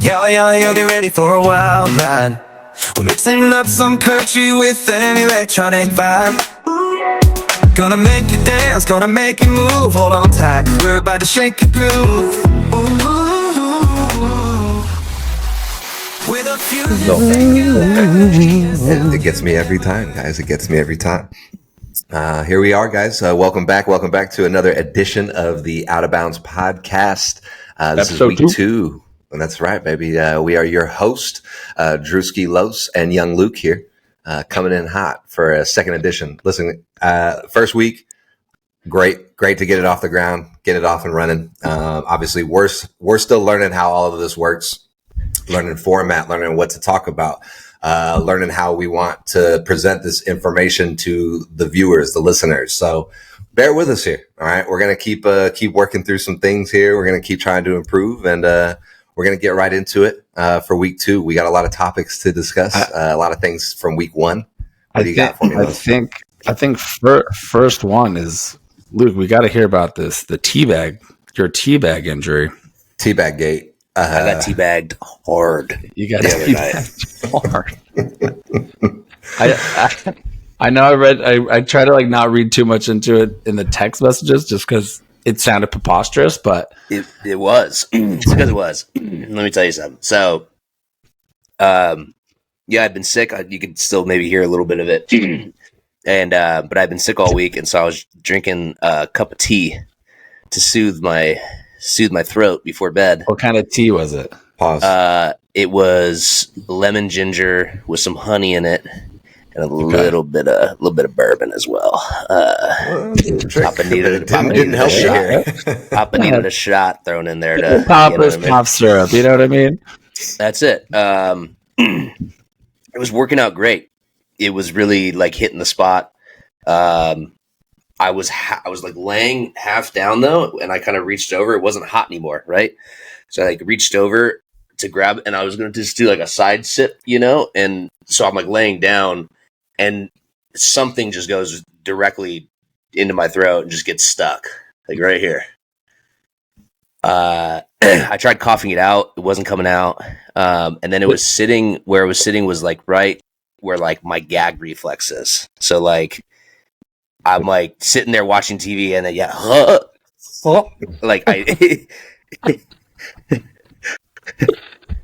Yeah, get ready for a wild ride. We're mixing up some country with an electronic vibe. Gonna make you dance, gonna make you move. Hold on tight, we're about to shake the groove. With a few It gets me every time, guys. It gets me every time. Here we are, guys. Welcome back. Welcome back to another edition of the Out of Bounds podcast. This is week 2. And that's right, baby. We are your host, Drewski Los and Young Luke here, coming in hot for a second edition. Listen, first week, great to get it off the ground, get it off and running. Obviously, we're still learning how all of this works, learning format, learning what to talk about, learning how we want to present this information to the viewers, the listeners. So bear with us here. All right, we're gonna keep working through some things here. We're gonna keep trying to improve, and we're going to get right into it for week 2. We got a lot of topics to discuss, a lot of things from week 1. What do you got for me? I think first one is, Luke, we got to hear about this, your teabag injury. Teabag gate. I got teabagged hard. You got teabagged hard. I know I try to not read too much into it in the text messages just because it sounded preposterous, but it was. It's because it was. Let me tell you something. So, yeah, I've been sick. You could still maybe hear a little bit of it, and but I've been sick all week, and so I was drinking a cup of tea to soothe my throat before bed. What kind of tea was it? Pause. It was lemon ginger with some honey in it. And a little bit of bourbon as well. Papa needed a shot thrown in there to Papa's cough syrup. You know what I mean? That's it. It was working out great. It was really hitting the spot. I was laying half down though, and I kind of reached over. It wasn't hot anymore, right? So I reached over to grab, and I was going to just do a side sip, and so I'm laying down. And something just goes directly into my throat and just gets stuck, right here. I tried coughing it out; it wasn't coming out. And then it was sitting where it was sitting was right where my gag reflex is. So I'm sitting there watching TV, and then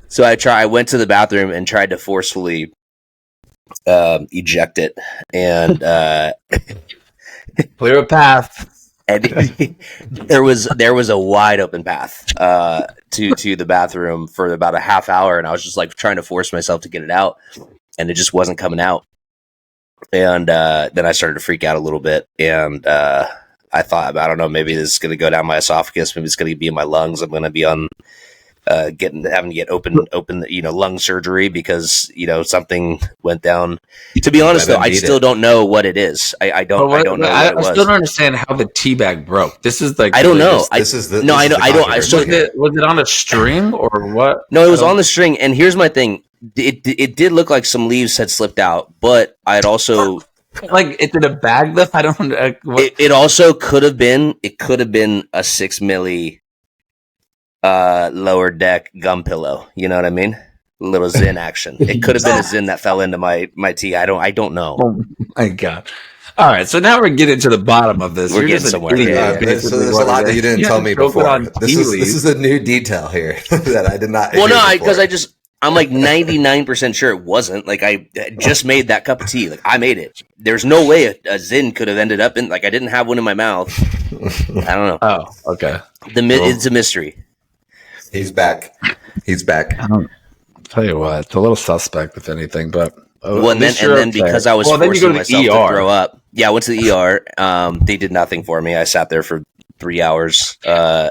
So I went to the bathroom and tried to forcefully eject it, and clear a path. And there was a wide open path to the bathroom for about a half hour, and I was just trying to force myself to get it out, and it just wasn't coming out. And then I started to freak out a little bit, and I thought, I don't know, maybe this is going to go down my esophagus, maybe it's going to be in my lungs. I'm going to be on having to get open lung surgery because something went down. To be honest though, I still don't know what it is. I don't know what it was. I still don't understand how the teabag broke. This is I don't know. Was it on a string or what? No, it was on the string. And here's my thing: it did look like some leaves had slipped out, but I had also it's in a bag lift. I don't. It also could have been. It could have been a 6 milli. Lower deck gum pillow, you know what I mean? A little Zin action. It could have been a Zin that fell into my tea. I don't know. Oh my god! All right, so now we're getting to the bottom of this. We're getting somewhere. So there's a lot that you didn't tell me before. This is a new detail here that I did not. Well, no, because I'm 99% sure it wasn't. I just made that cup of tea. I made it. There's no way a Zin could have ended up in. I didn't have one in my mouth. I don't know. Oh, okay. It's a mystery. He's back. I'll tell you what, it's a little suspect, if anything. But and then because I was forcing myself to throw up, I went to the ER. They did nothing for me. I sat there for 3 hours, and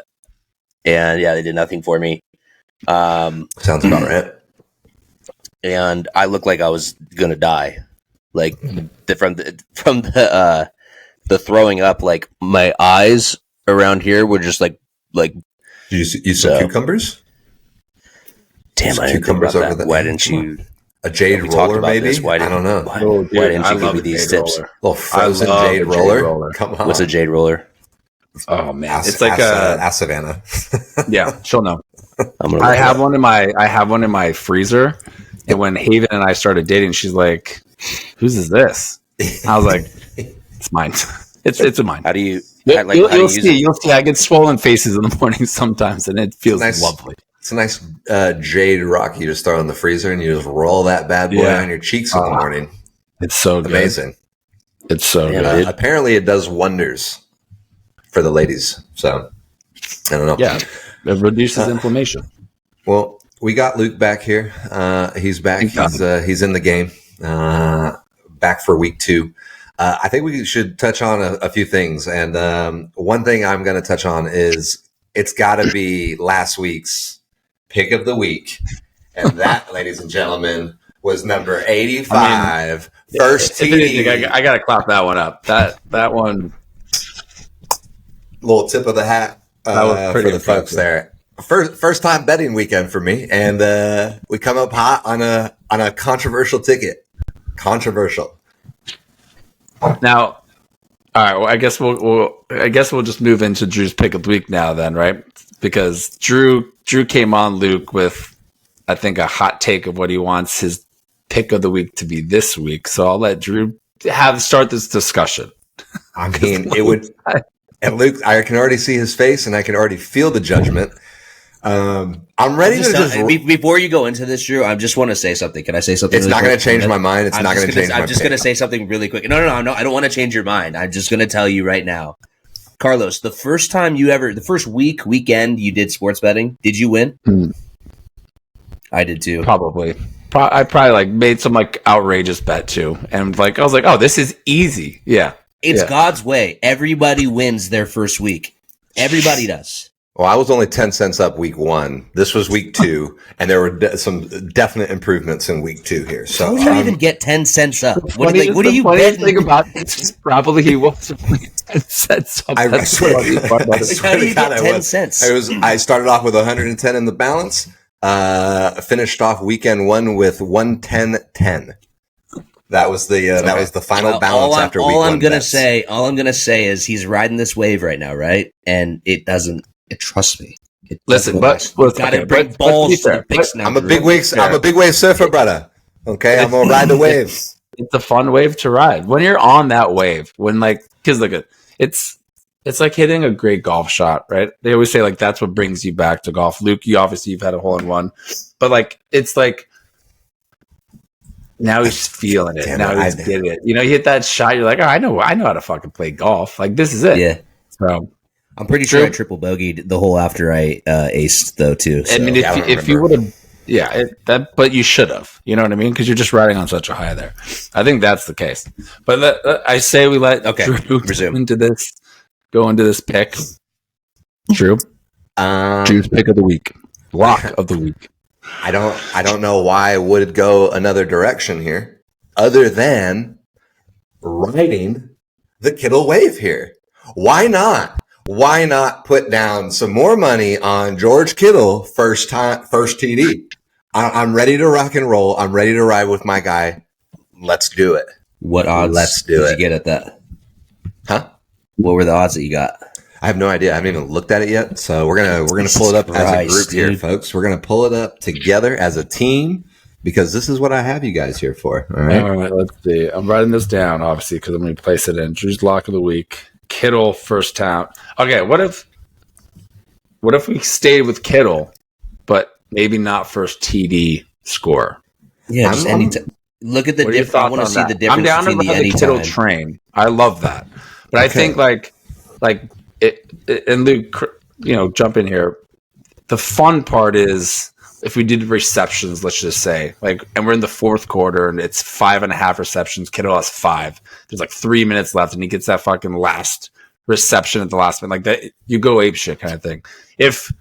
they did nothing for me. Sounds about right. And I looked like I was gonna die, from the throwing up. My eyes around here were just like. Did you use some cucumbers? Damn, I didn't think about that. Why didn't you? A jade roller, maybe? I don't know. Why didn't you give me these tips? A little frozen jade roller. Come on. What's a jade roller? Oh man, it's like a Savannah. Yeah, she'll know. I have one in my freezer. And when Haven and I started dating, she's like, "Whose is this?" I was like, "It's mine. It's a mine." How do you? You'll see. I get swollen faces in the morning sometimes, and it feels lovely. It's a nice jade rock you just throw in the freezer, and you just roll that bad boy on your cheeks in the morning. It's so good. Amazing. It's so good. Apparently, it does wonders for the ladies. So I don't know. Yeah, it reduces inflammation. Well, we got Luke back here. He's back. He's in the game. Back for week 2. I think we should touch on a few things. And one thing I'm going to touch on is it's got to be last week's pick of the week. And that, ladies and gentlemen, was number 85. First TD. I got to clap that one up. That one. Little tip of the hat for the folks there. First time betting weekend for me, and we come up hot on a controversial ticket. Controversial. Now, all right. Well, I guess we'll just move into Drew's pick of the week now, then, right? Because Drew came on Luke with, I think, a hot take of what he wants his pick of the week to be this week. So I'll let Drew start this discussion. I mean, it would. And Luke, I can already see his face, and I can already feel the judgment. I'm ready before you go into this, Drew, I just want to say something. Can I say something? It's not going to change my mind. It's not going to change my mind. I'm just going to say something really quick. No. I don't want to change your mind. I'm just going to tell you right now. Carlos, the first weekend you did sports betting, did you win? I did too. Probably. I probably made some outrageous bet too. And I was like, oh, this is easy. Yeah. It's God's way. Everybody wins their first week. Everybody does. Well, I was only 10 cents up week 1. This was week 2, and there were some definite improvements in week 2 here. So how do you even get 10 cents up? What are you betting? Thing about it, probably he wasn't only 10 cents up. I swear how do you get 10 cents? I started off with 110 in the balance. Finished off weekend 1 with 110.10. That was the final balance after week 1. All I'm gonna say is he's riding this wave right now, right? And it doesn't. Trust me. Listen, but gotta break balls to the picks now. I'm a big wave surfer, brother. Okay, I'm gonna ride the waves. It's a fun wave to ride when you're on that wave. When because it's like hitting a great golf shot, right? They always say that's what brings you back to golf. Luke, you've had a hole in one, but it's now he's feeling it. Now he's getting it. You hit that shot. You're like, oh, I know how to fucking play golf. This is it. Yeah. So I'm pretty sure I triple bogeyed the hole after I aced though too. So. I mean, if you would have, but you should have. You know what I mean? Because you're just riding on such a high there. I think that's the case. But I say we let Drew go into this pick. Drew, Drew's pick of the week, lock of the week. I don't know why I would go another direction here, other than riding the Kittle wave here. Why not? Why not put down some more money on George Kittle first TD? I'm ready to rock and roll. I'm ready to ride with my guy. Let's do it. What odds did you get at that? Huh? What were the odds that you got? I have no idea. I haven't even looked at it yet. So we're gonna pull it up as a group here, folks. We're gonna pull it up together as a team because this is what I have you guys here for. All right. Let's see. I'm writing this down, obviously, because I'm going to place it in. Drew's lock of the week. Kittle first down. Okay, what if we stayed with Kittle, but maybe not first TD score? Yeah, just anytime. Look at the difference. I want to see the difference. I'm down to the Kittle train. I love that, but I think and Luke, jump in here. The fun part is if we did receptions, let's just say, and we're in the fourth quarter and it's 5.5 receptions. Kittle has 5. There's 3 minutes left and he gets that fucking last reception at the last minute. That, you go ape shit kind of thing. If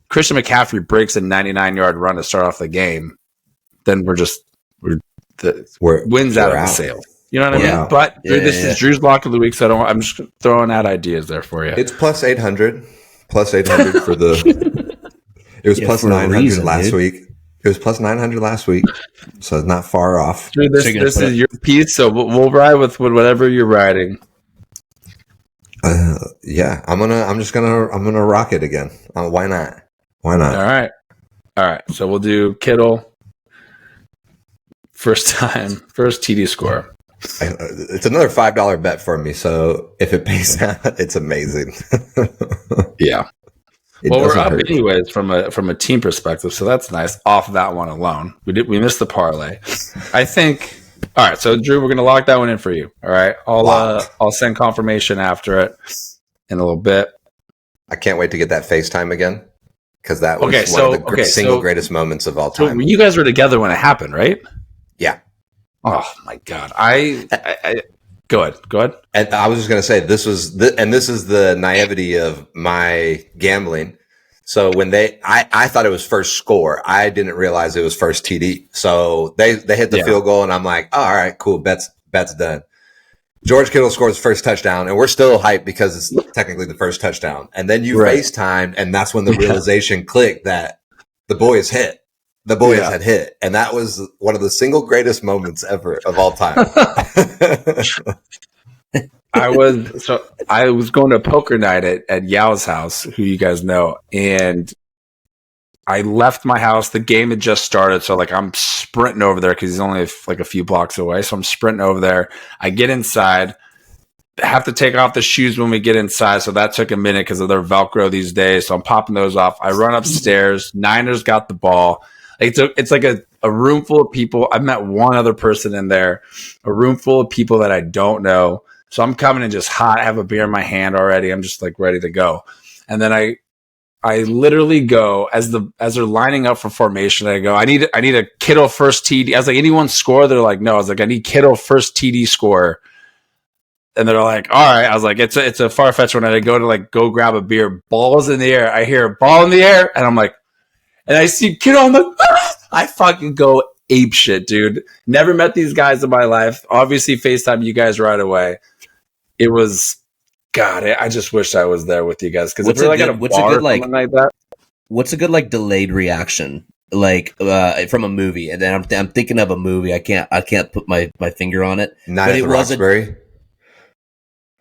Christian McCaffrey breaks a 99-yard run to start off the game, then we're wins out of the sale. You know what I mean? But this is Drew's lock of the week, so I'm just throwing out ideas there for you. It's plus 800 for the. It was plus 900 last week. It was plus 900 last week, so it's not far off. Drew, this is your piece, so we'll ride with whatever you're riding. I'm gonna rock it again. Why not? All right. All right, so we'll do Kittle first TD score. It's another $5 bet for me, so if it pays out, it's amazing. Yeah. Well, we're up anyways from a team perspective, so that's nice. Off that one alone, we missed the parlay. I think. All right, so Drew, we're gonna lock that one in for you. All right, I'll send confirmation after it in a little bit. I can't wait to get that FaceTime again because that was one of the greatest moments of all time. So you guys were together when it happened, right? Yeah. Oh my God! I go ahead. And I was just going to say this is the naivety of my gambling. So when I thought it was first score, I didn't realize it was first TD. So they hit the field goal, and I'm like, oh, all right, cool, bet's done. George Kittle scores first touchdown, and we're still hyped because it's technically the first touchdown. And then you FaceTime, and that's when the realization clicked that the boys hit. The boys had hit, and that was one of the single greatest moments ever of all time. I was going to a poker night at Yao's house, who you guys know, and I left my house. The game had just started, so like I'm sprinting over there because he's only like a few blocks away. So I'm sprinting over there. I get inside. Have to take off the shoes when we get inside, so that took a minute because of their Velcro these days. So I'm popping those off. I run upstairs. Niners got the ball. It's like a room full of people. I've met one other person in there, a room full of people that I don't know. So I'm coming in just hot. I have a beer in my hand already. I'm just like ready to go. And then I literally go as they're lining up for formation. I go, I need a Kittle first TD. I was like, anyone score? They're like, no. I was like, I need Kittle first TD score. And they're like, all right. I was like, it's a far-fetched one. And I go to go grab a beer. Ball's in the air. I hear a ball in the air. And I'm like, and I see Kittle. I'm like, I fucking go ape shit, dude. Never met these guys in my life. Obviously, FaceTime you guys right away. It was, God, I just wish I was there with you guys. Because if we're at a bar or something like that. What's a good delayed reaction from a movie? And then I'm thinking of a movie. I can't put my finger on it. Night at the Roxbury.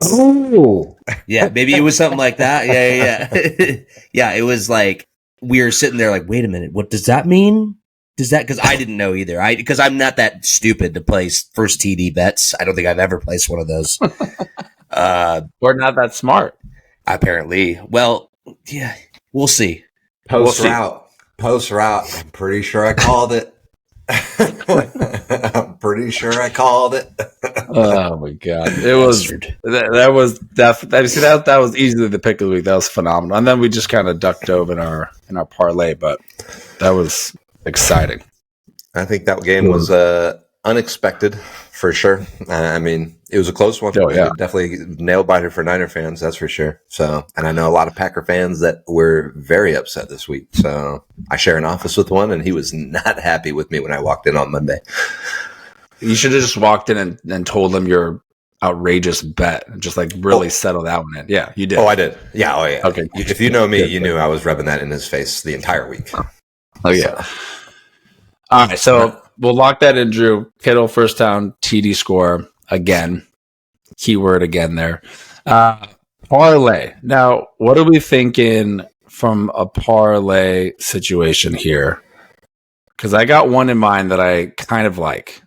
Oh, yeah, maybe it was something like that. Yeah. Yeah, it was like we were sitting there like, wait a minute, what does that mean? Because I didn't know either. Because I'm not that stupid to place first TD bets. I don't think I've ever placed one of those. We're not that smart, apparently. Well, yeah, we'll see. Post route. I'm pretty sure I called it. I'm pretty sure I called it. Oh my God! It was that was definitely. See, that was easily the pick of the week. That was phenomenal. And then we just kind of ducked over in our parlay, but that was exciting. I think that game was unexpected for sure. I mean, it was a close one. Definitely nail biter for Niner fans, that's for sure. So, and I know a lot of Packer fans that were very upset this week. So I share an office with one, and he was not happy with me when I walked in on Monday. You should have just walked in and told them your outrageous bet and just really settle that one in. Yeah, you did. Oh, I did. Yeah. Oh, yeah. Okay. If you know me, you knew I was rubbing that in his face the entire week. Oh, yeah. So. All right. So we'll lock that in, Drew. Kittle first down, TD score again. Keyword again there. Parlay. Now, what are we thinking from a parlay situation here? Because I got one in mind that I kind of like.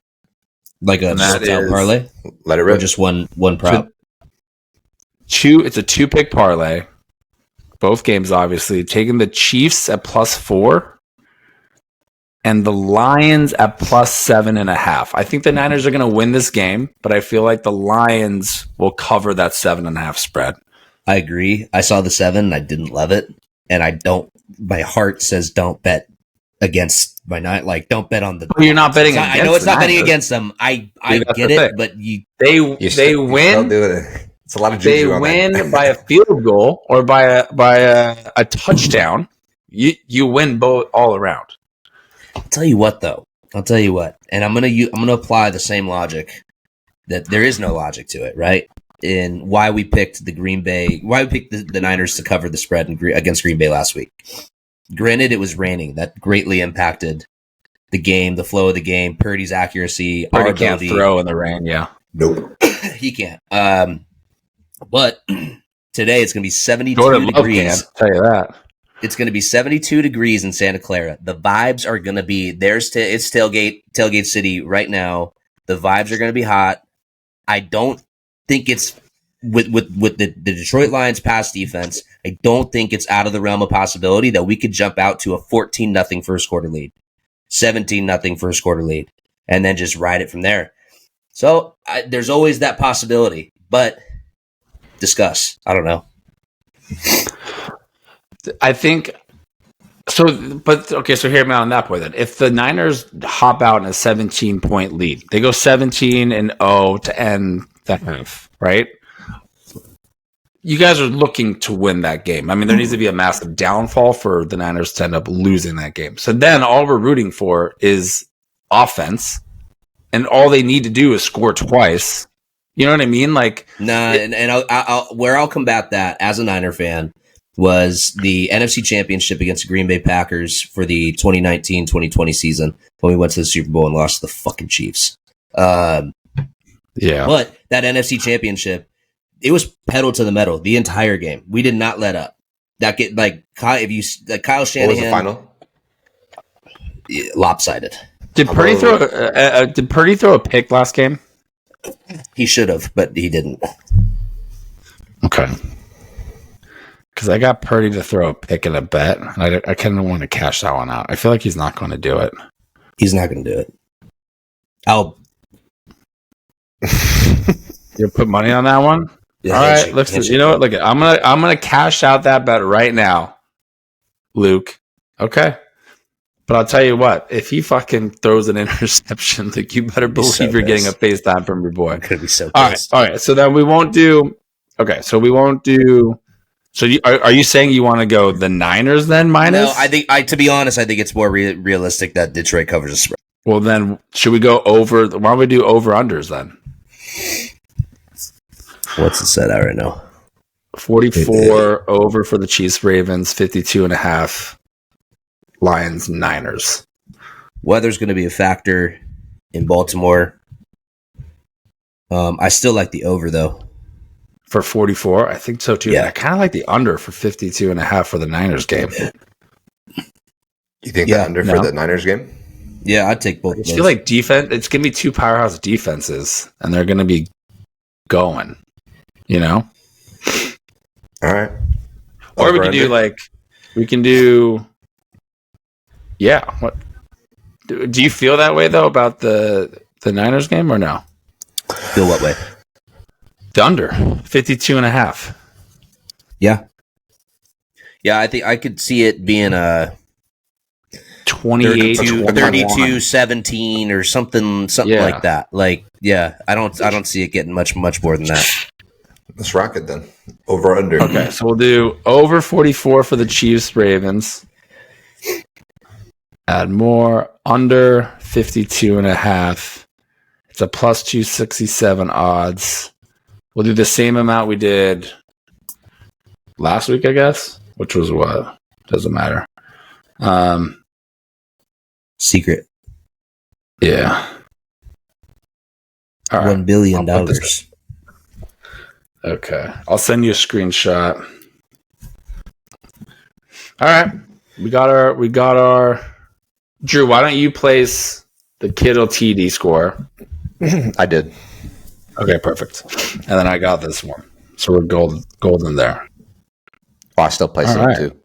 Like a parlay? Let it rip. Or just one prop? It's a 2-pick parlay. Both games, obviously. Taking the Chiefs at +4 and the Lions at +7.5. I think the Niners are going to win this game, but I feel like the Lions will cover that 7.5 spread. I agree. I saw the 7 and I didn't love it. And my heart says don't bet against my night. Don't bet on the. Well, you're not betting. I know it's not betting against them. I get it, but they win. It's a lot of juju. They win by a field goal or by a touchdown. You win both all around. I'll tell you what, and I'm gonna apply the same logic that there is no logic to it, right? In why we picked the Niners to cover the spread against Green Bay last week. Granted, it was raining. That greatly impacted the game, the flow of the game, Purdy's accuracy. Purdy can't throw in the rain, yeah. Nope. He can't. But today it's going to be 72 degrees. I'll tell you that. It's going to be 72 degrees in Santa Clara. The vibes are going to be it's tailgate city right now. The vibes are going to be hot. I don't think it's with the Detroit Lions pass defense. I don't think it's out of the realm of possibility that we could jump out to a 14-0 first quarter lead, 17-0 first quarter lead, and then just ride it from there. So there's always that possibility, but discuss. I don't know. I think so, but okay. So hear me out on that point. Then, if the Niners hop out in a 17-point lead, they go 17-0 to end the half, right? You guys are looking to win that game. I mean, there needs to be a massive downfall for the Niners to end up losing that game. So then, all we're rooting for is offense, and all they need to do is score twice. You know what I mean? Like, and I'll combat that as a Niner fan. Was the NFC Championship against the Green Bay Packers for the 2019-2020 season when we went to the Super Bowl and lost to the fucking Chiefs. Yeah. But that NFC Championship, it was pedal to the metal the entire game. We did not let up. That get Kyle Shanahan. What was the final? Lopsided. Did Purdy throw a pick last game? He should have, but he didn't. Okay. Because I got Purdy to throw a pick in a bet. And I kind of want to cash that one out. I feel like he's not going to do it. He's not going to do it. You'll put money on that one? Yeah, all right. Listen, you know what? Look, I'm gonna cash out that bet right now, Luke. Okay. But I'll tell you what, if he fucking throws an interception, like, you better believe you're getting a FaceTime from your boy. I'm gonna be so pissed. All right. So then we won't do. Okay. So we won't do. So are you saying you want to go the Niners then minus? No, to be honest, I think it's more realistic that Detroit covers the spread. Well, then should we go over? Why don't we do over unders then? What's the set at right now? 44 over for the Chiefs, Ravens, 52.5 Lions, Niners. Weather's going to be a factor in Baltimore. I still like the over though. For 44, I think so too. Yeah. I kind of like the under for 52.5 for the Niners game. You think the under for the Niners game? Yeah, I'd take both. I feel like defense. It's gonna be two powerhouse defenses, and they're gonna be going. You know. All right. Or we can do. Yeah. What? Do you feel that way though about the Niners game or no? Feel what way? The under 52.5. Yeah. Yeah, I think I could see it being a 32-17 or something like that. Like, yeah, I don't see it getting much more than that. Let's rock it then. Over under. Okay, so we'll do over 44 for the Chiefs Ravens. Add more under 52.5. It's a plus 267 odds. We'll do the same amount we did last week, I guess, which was what? Doesn't matter. Secret. Yeah. All right. $1 billion. Okay. I'll send you a screenshot. All right. We got our Drew, why don't you place the Kittle TD score? I did. Okay, perfect. And then I got this one. So we're golden there. Oh, I still place it too.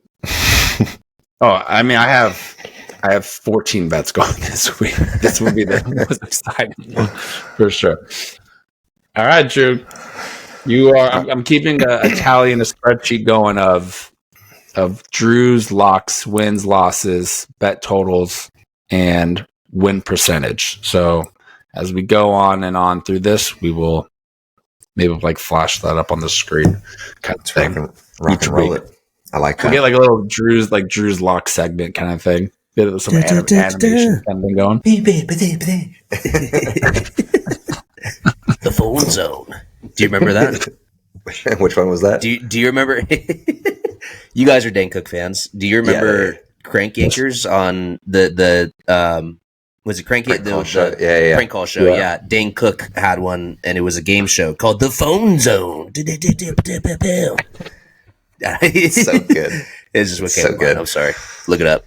Oh, I mean, I have 14 bets going this week. This will be the most exciting one for sure. All right, Drew. You are. I'm keeping a tally in a spreadsheet going of Drew's locks, wins, losses, bet totals, and win percentage. So as we go on and on through this, we will maybe flash that up on the screen kind of thing. Rock and roll it. I like that. We'll get a little Drew's lock segment kind of thing. Get some animation kind of thing going. The phone zone. Do you remember that? Which one was that? Do you remember? You guys are Dane Cook fans. Do you remember Crank Yankers on the was it Crank Call Show? Yeah. Prank Call Show. Yeah. Dane Cook had one, and it was a game show called The Phone Zone. It's so good. It's just what So came to mind. good. I'm sorry. Look it up.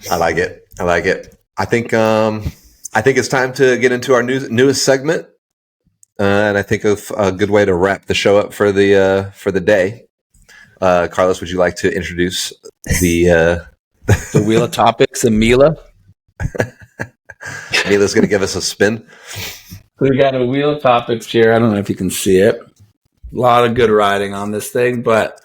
I like it. I think it's time to get into our newest segment, and I think of a good way to wrap the show up for the day. Carlos, would you like to introduce the Wheel of Topics and Mila? Mila's going to give us a spin. We got a Wheel of Topics here. I don't know if you can see it. A lot of good writing on this thing, but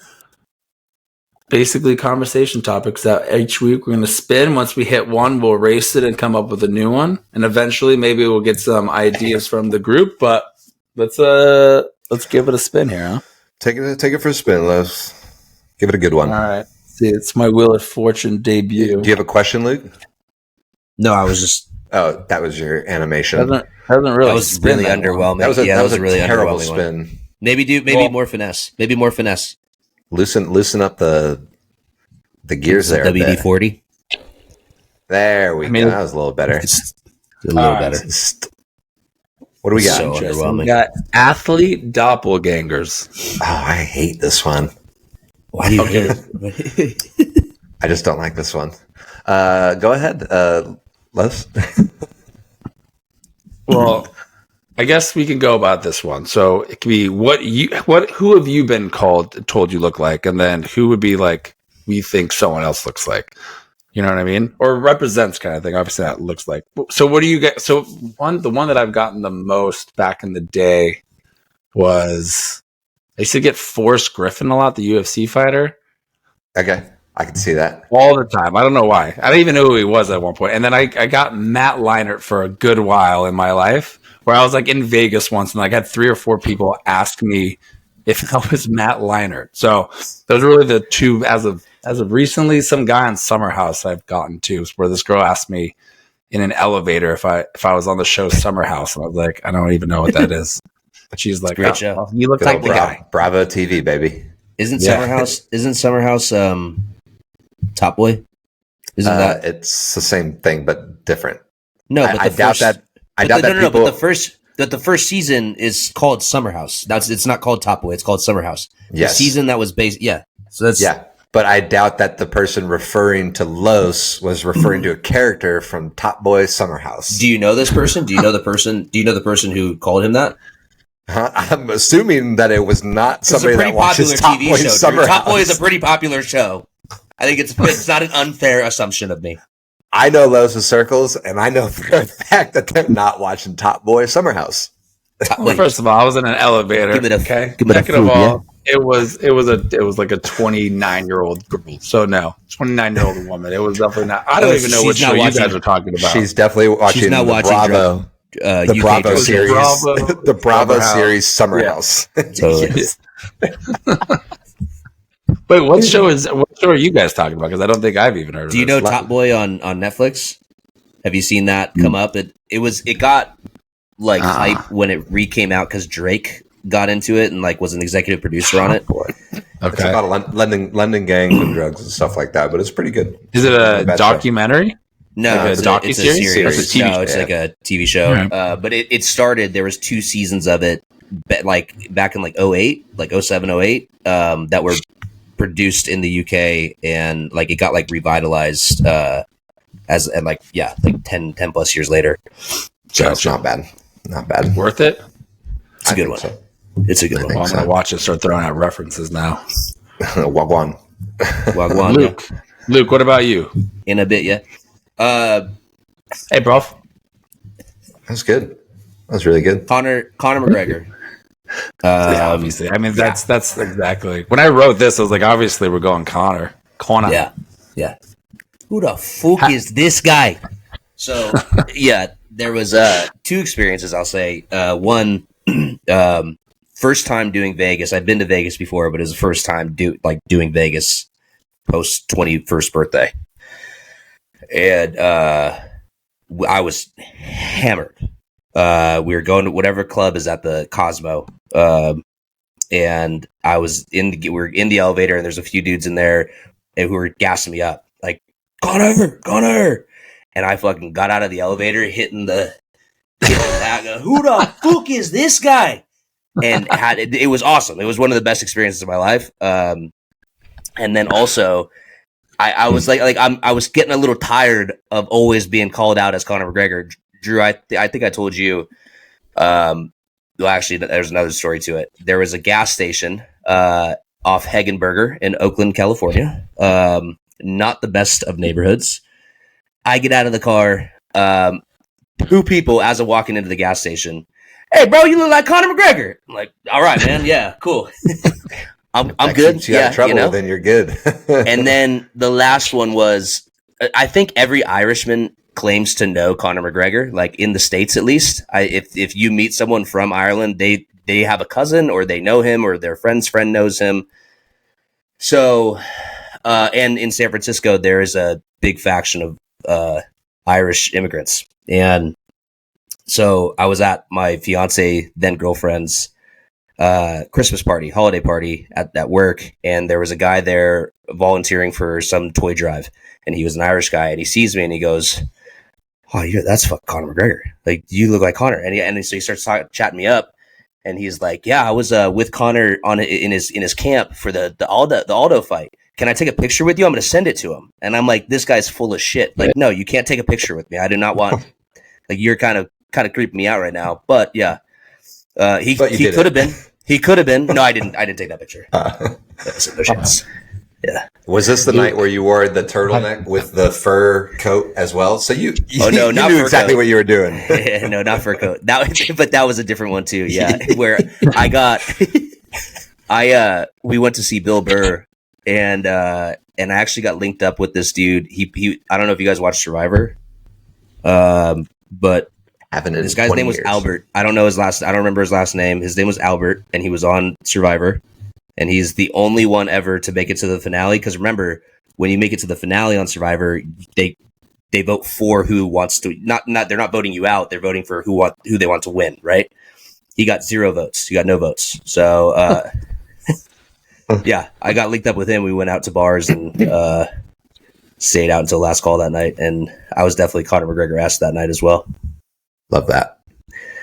basically conversation topics that each week we're going to spin. Once we hit one, we'll erase it and come up with a new one. And eventually maybe we'll get some ideas from the group, but let's give it a spin here, huh? Take it for a spin. Let's give it a good one. All right. See, it's my Wheel of Fortune debut. Do you have a question, Luke? No, I was just. Oh, that was your animation. Doesn't really That was spin really that underwhelming. That was a really terrible underwhelming one. spin. Maybe more finesse. Maybe more finesse. Loosen up the gears there. WD-40. There we go. That was a little better. It's a little better. What do we got? So underwhelming. We got athlete doppelgangers. Oh, I hate this one. Why do you hate it? I just don't like this one. Go ahead, Les. Well, I guess we can go about this one. So it could be who have you been told you look like, and then who would be like we think someone else looks like. You know what I mean? Or represents kind of thing. Obviously that looks like. So what do you get? So the one that I've gotten the most back in the day was I used to get Forrest Griffin a lot, the UFC fighter. Okay, I can see that. All the time. I don't know why. I didn't even know who he was at one point. And then I got Matt Leinart for a good while in my life, where I was like in Vegas once and like I had 3 or 4 people ask me if that was Matt Leinart. So those are really the two as of recently. Some guy on Summer House I've gotten to, where this girl asked me in an elevator if I was on the show Summer House, and I was like, I don't even know what that is. But she's like, Great show. Well, you look Good like old the guy. Bravo TV, baby. Isn't Summer House Top Boy? Isn't that? It's the same thing but different. No, but I doubt that. I doubt that no, people. but the first season is called Summer House. It's not called Top Boy. It's called Summer House. Yes. The season that was based. Yeah. So that's But I doubt that the person referring to Los was referring to a character from Top Boy Summer House. Do you know this person? Do you know the person who called him that? I'm assuming that it was not It's a somebody pretty that watches popular Top TV Boy show. Summer Top Boy House. is a pretty popular show. I think it's not an unfair assumption of me. I know Los' circles, and I know for a fact that they're not watching Top Boy Summer House. Well, first of all, I was in an elevator. Give it a- okay. give it a Second of food, all, it was like a 29-year-old girl. So no, 29-year-old woman. It was definitely not. I don't even know what she's show not you watching- guys are talking about. She's definitely watching She's not the watching Bravo, the UK Bravo drama. series, Bravo, the Bravo Summer House. series Summer Yeah. House. Totally. Yes. Wait, what show are you guys talking about? Because I don't think I've even heard of Do you this. know Top Boy on Netflix? Have you seen that come up? It got like hype when it came out because Drake got into it and like was an executive producer on it. It's Okay. about London gangs and drugs and stuff like that, but it's pretty good. Is it a Bad show. documentary? No, Like a it's a docuseries? series. It's a TV No, it's show. like a TV show. Right. But it started. There was 2 seasons of it, like back in like 08, like 07, 08, that were produced in the UK, and like it got like revitalized and like 10 plus years later. So it's not bad. Not bad. Worth it? It's a good one. So. It's a good one. Well, I'm gonna watch it. Start throwing out references now. Wagwan. Wagwan, Luke, what about you? in a bit, yeah. Hey, bro. That's good. That was really good. Conor McGregor. Yeah, obviously. I mean, that's exactly. When I wrote this, I was like, obviously, we're going Connor. Yeah. Who the fuck is this guy? So yeah, there was 2 experiences. I'll say one, first time doing Vegas. I'd been to Vegas before, but it was the first time doing Vegas post 21st birthday, and I was hammered. We were going to whatever club is at the Cosmo, and we were in the elevator, and there's a few dudes in there who were gassing me up, like Connor, and I fucking got out of the elevator, hitting the back. Who the fuck is this guy? And it was awesome. It was one of the best experiences of my life. And then also, I was I was getting a little tired of always being called out as Conor McGregor. Drew, I think I told you. Well, actually, there's another story to it. There was a gas station off Hagenberger in Oakland, California. Not the best of neighborhoods. I get out of the car. Two people as I'm walking into the gas station. Hey, bro, you look like Conor McGregor. I'm like, all right, man. Yeah, cool. I'm good. You out of trouble, then you're good. And then the last one was, I think every Irishman claims to know Conor McGregor, like in the States at least. If you meet someone from Ireland, they have a cousin or they know him or their friend's friend knows him. So, and in San Francisco, there is a big faction of Irish immigrants. And so I was at my fiance, then girlfriend's Christmas party, holiday party at work, and there was a guy there volunteering for some toy drive, and he was an Irish guy, and he sees me and he goes, "Oh, that's Conor McGregor. Like, you look like Conor." And so he starts chatting me up, and he's like, "Yeah, I was with Conor in his camp for the Aldo fight. Can I take a picture with you? I'm going to send it to him." And I'm like, "This guy's full of shit. Like, no, you can't take a picture with me. I do not want. Like, you're kind of creeping me out right now." But yeah. He could have been. He could have been. No, I didn't take that picture. No chance. Yeah. Was this the night where you wore the turtleneck with the fur coat as well? So you not knew exactly coat. What you were doing. No, not fur coat. But that was a different one too. Yeah, where we went to see Bill Burr, and I actually got linked up with this dude. He I don't know if you guys watched Survivor, but. This guy's name was Albert. I don't remember his last name. His name was Albert, and he was on Survivor. And he's the only one ever to make it to the finale. Because remember, when you make it to the finale on Survivor, they vote for who wants to. They're not voting you out. They're voting for who they want to win. Right? He got 0 votes. He got no votes. So yeah, I got linked up with him. We went out to bars and stayed out until last call that night. And I was definitely Conor McGregor-esque that night as well. Love that.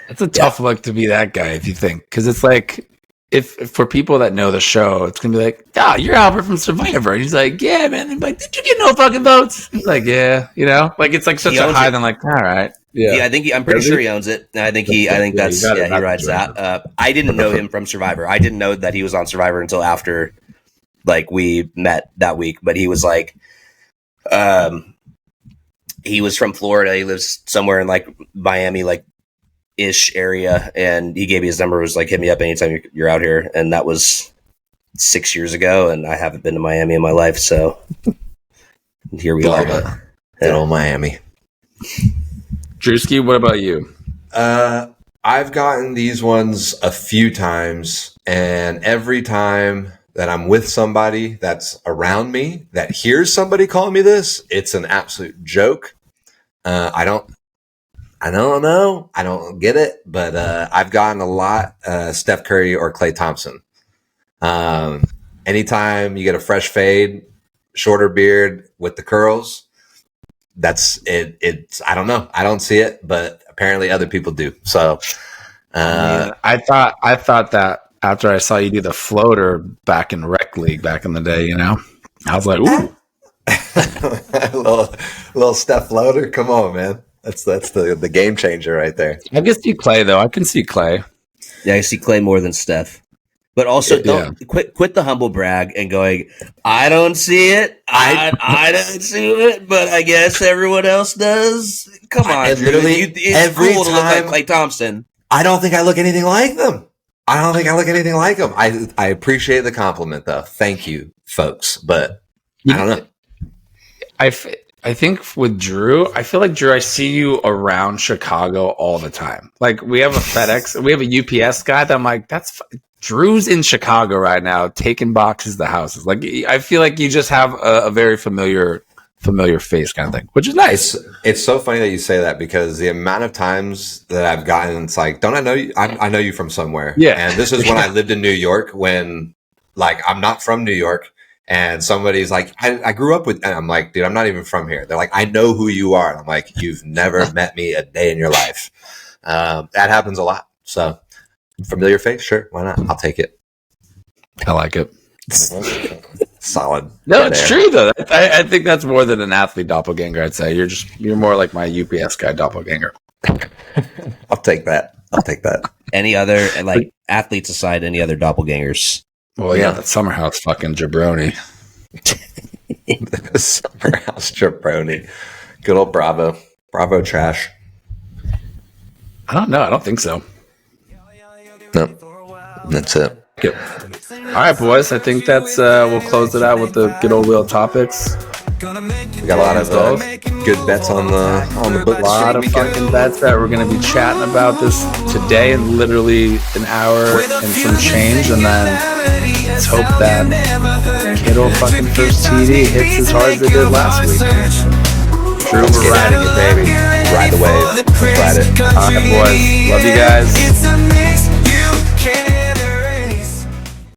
It's a tough look to be that guy if you think, because it's like if for people that know the show, it's gonna be like, "Ah, you're Albert from Survivor." And he's like, "Yeah, man." And like, "Did you get no fucking votes?" He's like, "Yeah," like it's like such a high. Then like, all right, yeah. I think I'm pretty sure he owns it. I think he rides that. I didn't know him from Survivor. I didn't know that he was on Survivor until after like we met that week. But he was like, he was from Florida. He lives somewhere in like Miami, like ish area. And he gave me his number. Was like, "Hit me up anytime you're out here." And that was 6 years ago. And I haven't been to Miami in my life. So here we are. Good old Miami. Drewski, what about you? I've gotten these ones a few times, and every time that I'm with somebody that's around me that hears somebody calling me this, it's an absolute joke. I don't know. I don't get it, but I've gotten a lot Steph Curry or Klay Thompson. Anytime you get a fresh fade, shorter beard with the curls, that's it. It's I don't know. I don't see it, but apparently other people do. So I thought that after I saw you do the floater back in rec league back in the day, I was like, "Ooh, little Steph floater." Come on, man. That's the game changer right there. I can see Klay though. I can see Klay. Yeah, I see Klay more than Steph. But also, quit the humble brag and going, "I don't see it. I don't see it, but I guess everyone else does." Come on, literally it's every cool time, to look like Klay Thompson. I don't think I look anything like them. I appreciate the compliment, though. Thank you, folks. But I don't know. I think with Drew, I feel like Drew, I see you around Chicago all the time. Like we have a FedEx, we have a UPS guy that I'm like, Drew's in Chicago right now, taking boxes to houses. Like I feel like you just have a very familiar face kind of thing, which is nice. It's so funny that you say that because the amount of times that I've gotten, it's like, don't I know you? I know you from somewhere. Yeah. And this is when I lived in New York when like, I'm not from New York. And somebody's like, I grew up with, and I'm like, dude, I'm not even from here. They're like, I know who you are. And I'm like, you've never met me a day in your life. That happens a lot. So familiar face. Sure. Why not? I'll take it. I like it. solid. No, it's true though. I think that's more than an athlete doppelganger. I'd say you're more like my UPS guy doppelganger. I'll take that. Any other athletes aside? Any other doppelgangers? Well, yeah, that summer house fucking jabroni. The summer house jabroni. Good old Bravo trash. I don't know. I don't think so. No, that's it. Good. All right, boys. I think that's we'll close it out with the good old wheel topics. We got a lot of good bets on the book. A lot of fucking bets that we're going to be chatting about this today in literally an hour and some change, and then let's hope that Kittle fucking first TD hits as hard as it did last week. True, we're riding it, baby. Ride the wave. Let's ride it. All right, boys. Love you guys.